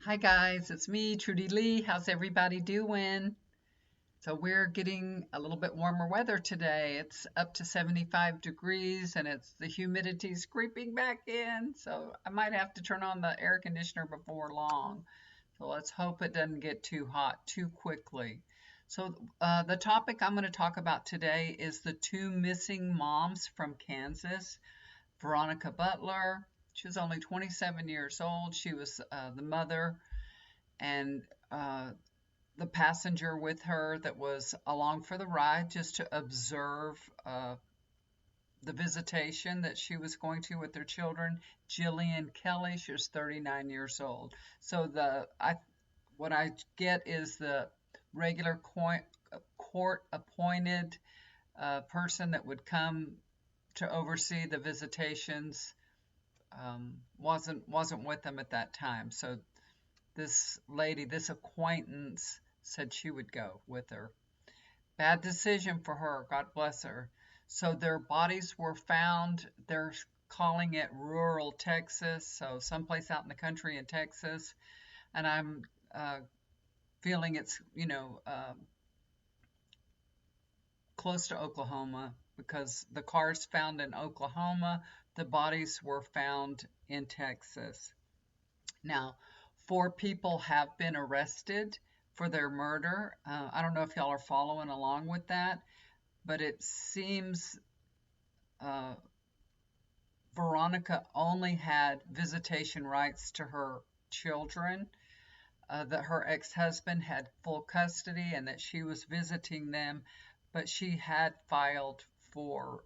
Hi guys, it's me, Trudy Lee. How's everybody doing? So we're getting a little bit warmer weather today. It's up to 75 degrees and the humidity's creeping back in. So I might have to turn on the air conditioner before long. So let's hope it doesn't get too hot too quickly. So the topic I'm going to talk about today is the two missing moms from Kansas. Veronica Butler. She was only 27 years old. She was the mother and the passenger with her that was along for the ride just to observe the visitation that she was going to with their children. Jillian Kelly, she was 39 years old. So what I get is the regular court appointed person that would come to oversee the visitations. Wasn't with them at that time. So this lady, this acquaintance, said she would go with her. Bad decision for her. God bless her. So their bodies were found. They're calling it rural Texas, so someplace out in the country in Texas. And I'm feeling it's, close to Oklahoma because the cars found in Oklahoma, the bodies were found in Texas. Now, four people have been arrested for their murder. I don't know if y'all are following along with that, but it seems uh, Veronica only had visitation rights to her children, that her ex husband had full custody and that she was visiting them, but she had filed for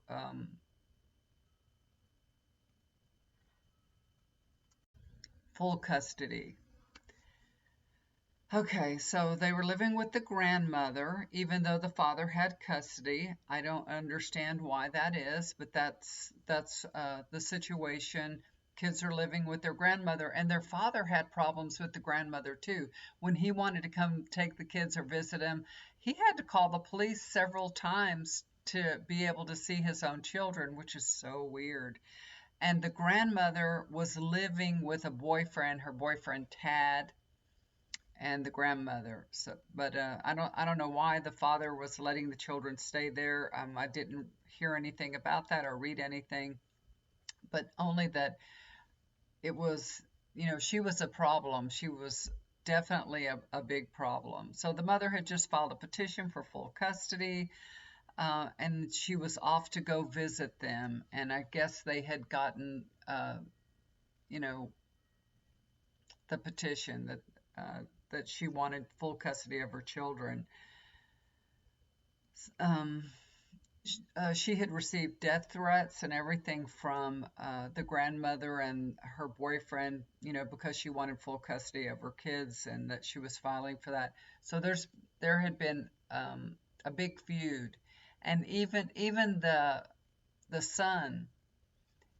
full custody. Okay, so they were living with the grandmother, even though the father had custody. I don't understand why that is, but that's the situation. Kids are living with their grandmother, and their father had problems with the grandmother too. When he wanted to come take the kids or visit him, he had to call the police several times to be able to see his own children, which is so weird. And the grandmother was living with a boyfriend, her boyfriend Tad, and the grandmother. So, but I don't know why the father was letting the children stay there. I didn't hear anything about that or read anything, but only that it was, she was a problem. She was definitely a big problem. So the mother had just filed a petition for full custody, and she was off to go visit them. And I guess they had gotten, you know, the petition that she wanted full custody of her children. Um, she had received death threats and everything from the grandmother and her boyfriend, because she wanted full custody of her kids and that she was filing for that. So there had been a big feud, and even the son,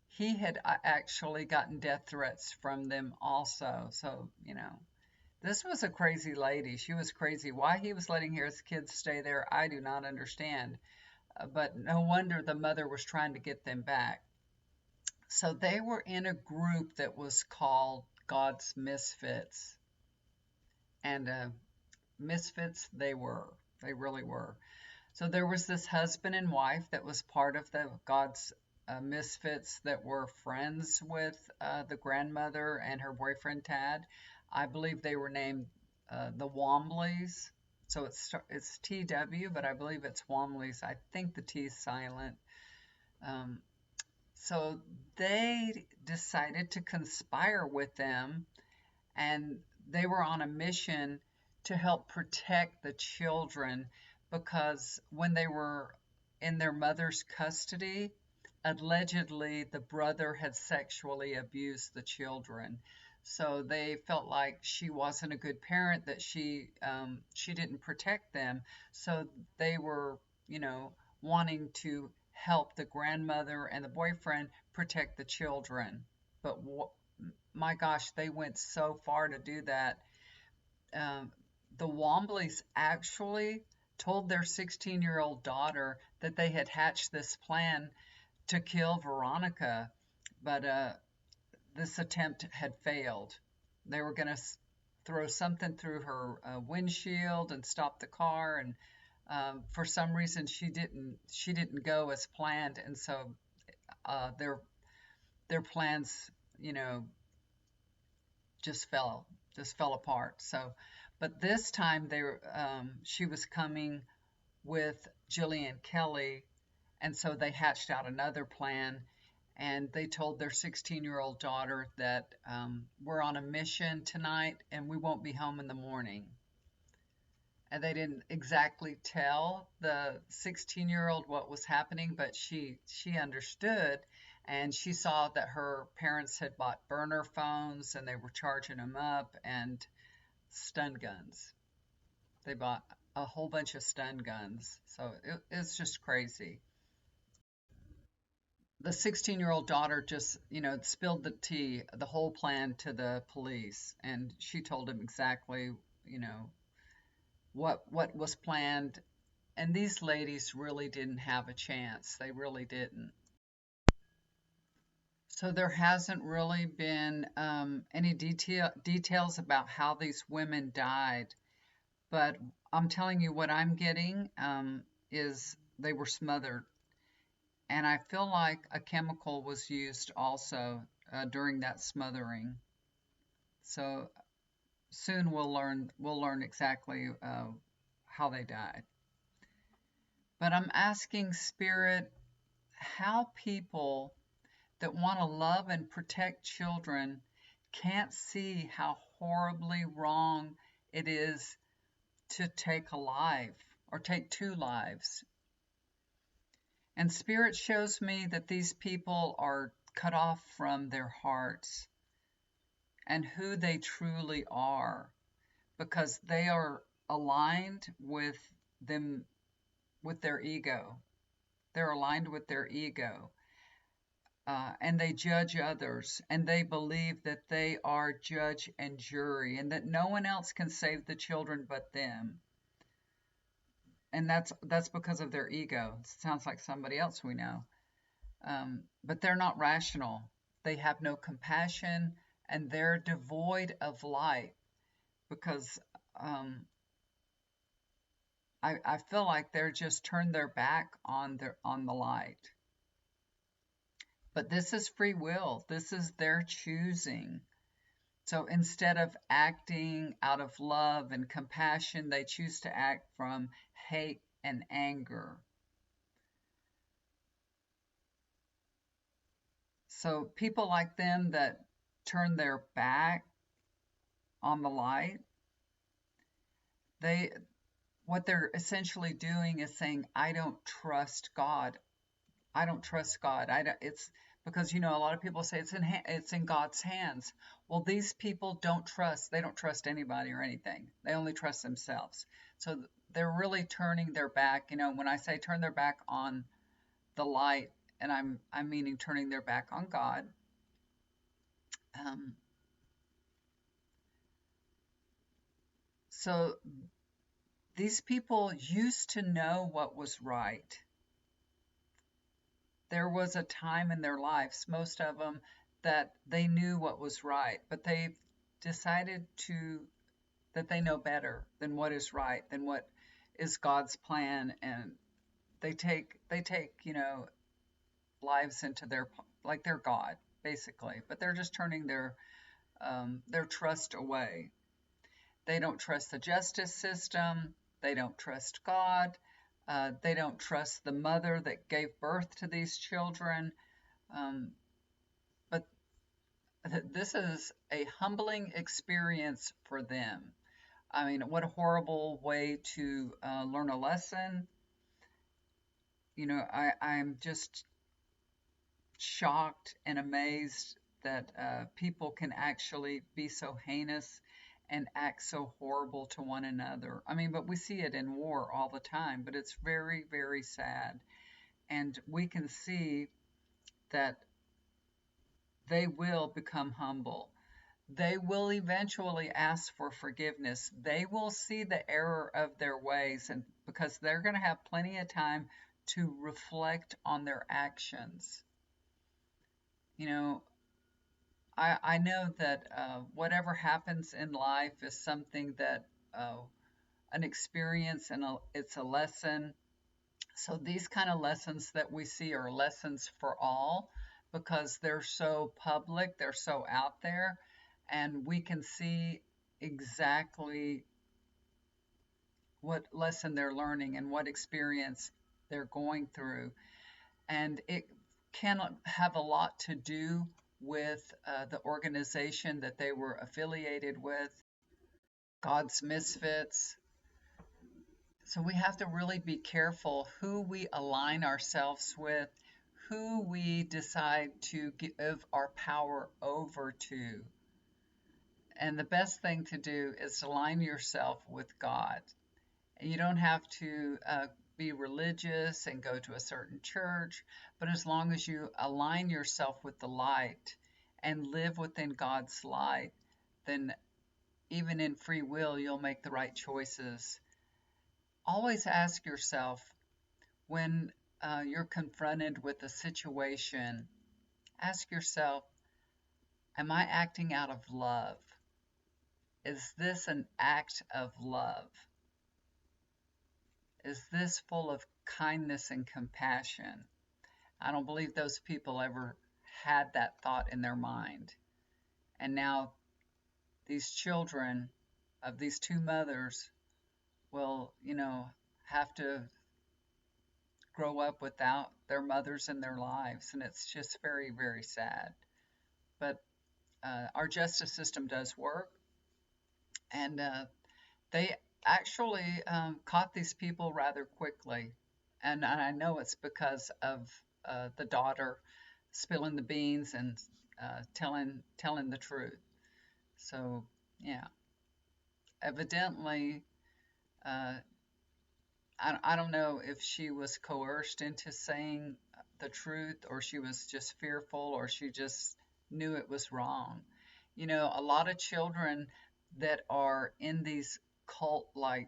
he had actually gotten death threats from them also. So this was a crazy lady. She was crazy. Why he was letting his kids stay there, I do not understand. But no wonder the mother was trying to get them back. So they were in a group that was called God's Misfits. And misfits they were. They really were. So there was this husband and wife that was part of the God's Misfits that were friends with the grandmother and her boyfriend Tad. I believe they were named the Wombleys. So it's TW, but I believe it's Wombleys. I think the T is silent. Um, so they decided to conspire with them, and they were on a mission to help protect the children because when they were in their mother's custody, allegedly the brother had sexually abused the children. So they felt like she wasn't a good parent, that she didn't protect them. So they were, wanting to help the grandmother and the boyfriend protect the children. But my gosh, they went so far to do that. Um, the Wombleys actually told their 16-year-old daughter that they had hatched this plan to kill Veronica, but this attempt had failed. They were going to throw something through her windshield and stop the car. And for some reason, she didn't go as planned, and so their plans, you know, just fell apart. So, but this time she was coming with Jillian Kelly, and so they hatched out another plan. And they told their 16-year-old daughter that we're on a mission tonight and we won't be home in the morning. And they didn't exactly tell the 16-year-old what was happening, but she understood, and she saw that her parents had bought burner phones and they were charging them up, and stun guns. They bought a whole bunch of stun guns. So it's just crazy. The 16-year-old daughter just, spilled the tea, the whole plan to the police, and she told him exactly, you know, what was planned. And these ladies really didn't have a chance. They really didn't. So there hasn't really been any details about how these women died, but I'm telling you what I'm getting is they were smothered, and I feel like a chemical was used also during that smothering. So soon we'll learn exactly how they died. But I'm asking Spirit how people that want to love and protect children can't see how horribly wrong it is to take a life or take two lives. And Spirit shows me that these people are cut off from their hearts and who they truly are, because they are aligned with them, with their ego. They're aligned with their ego. And they judge others, and they believe that they are judge and jury, and that no one else can save the children but them. And that's because of their ego. It sounds like somebody else we know. But they're not rational. They have no compassion, and they're devoid of light, because I feel like they're just turned their back on the light. But this is free will. This is their choosing. So instead of acting out of love and compassion, they choose to act from hate and anger. So people like them that turn their back on the light, they what they're essentially doing is saying, I don't trust God. I don't trust God. I don't, it's because a lot of people say it's in God's hands. Well, these people don't trust. They don't trust anybody or anything. They only trust themselves. So they're really turning their back. When I say turn their back on the light, and I'm meaning turning their back on God. Um, so these people used to know what was right. There was a time in their lives, most of them, that they knew what was right, but they've decided that they know better than what is right, than what is God's plan, and they take lives into their God, basically, but they're just turning their trust away. They don't trust the justice system. They don't trust God. They don't trust the mother that gave birth to these children. Um, but this is a humbling experience for them. I mean, what a horrible way to learn a lesson. I'm just shocked and amazed that people can actually be so heinous and act so horrible to one another. I mean, but we see it in war all the time, but it's very, very sad. And we can see that they will become humble. They will eventually ask for forgiveness. They will see the error of their ways, and because they're going to have plenty of time to reflect on their actions. You know, I know that whatever happens in life is something that an experience and it's a lesson. So these kind of lessons that we see are lessons for all because they're so public, they're so out there, and we can see exactly what lesson they're learning and what experience they're going through. And it can have a lot to do with the organization that they were affiliated with, God's Misfits. So we have to really be careful who we align ourselves with, who we decide to give our power over to. And the best thing to do is align yourself with God. And you don't have to be religious and go to a certain church, but as long as you align yourself with the light and live within God's light, then even in free will, you'll make the right choices. Always ask yourself when you're confronted with a situation, ask yourself, am I acting out of love? Is this an act of love? Is this full of kindness and compassion? I don't believe those people ever had that thought in their mind. And now these children of these two mothers will, have to grow up without their mothers in their lives. And it's just very, very sad. But our justice system does work. And they actually caught these people rather quickly. And I know it's because of the daughter spilling the beans and telling the truth. So yeah, evidently, uh, I don't know if she was coerced into saying the truth or she was just fearful or she just knew it was wrong. A lot of children that are in these cult like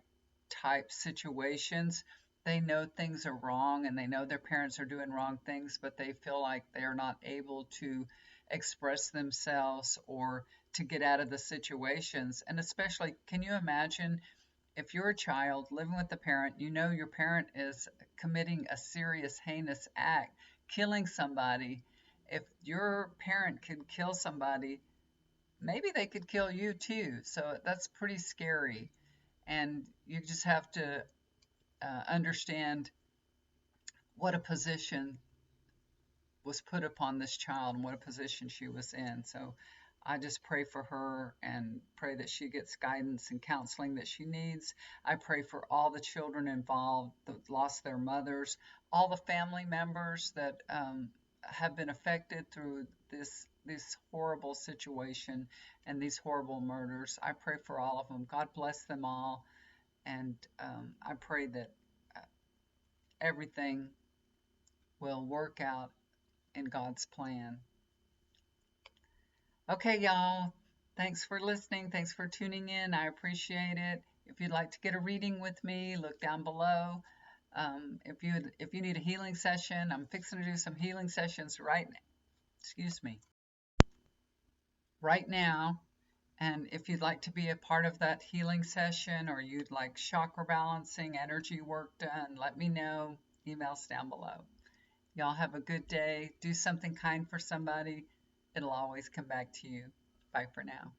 type situations, they know things are wrong and they know their parents are doing wrong things, but they feel like they are not able to express themselves or to get out of the situations. And especially, can you imagine if you're a child living with a parent, you know your parent is committing a serious, heinous act, killing somebody. If your parent could kill somebody, maybe they could kill you too. So that's pretty scary. And you just have to understand what a position was put upon this child and what a position she was in. So I just pray for her and pray that she gets guidance and counseling that she needs. I pray for all the children involved that lost their mothers, all the family members that have been affected through this horrible situation and these horrible murders. I pray for all of them. God bless them all, and I pray that everything will work out in God's plan. Okay, y'all. Thanks for listening. Thanks for tuning in. I appreciate it. If you'd like to get a reading with me, look down below. If you need a healing session, I'm fixing to do some healing sessions excuse me, right now. And if you'd like to be a part of that healing session or you'd like chakra balancing, energy work done, let me know. Emails down below. Y'all have a good day. Do something kind for somebody. It'll always come back to you. Bye for now.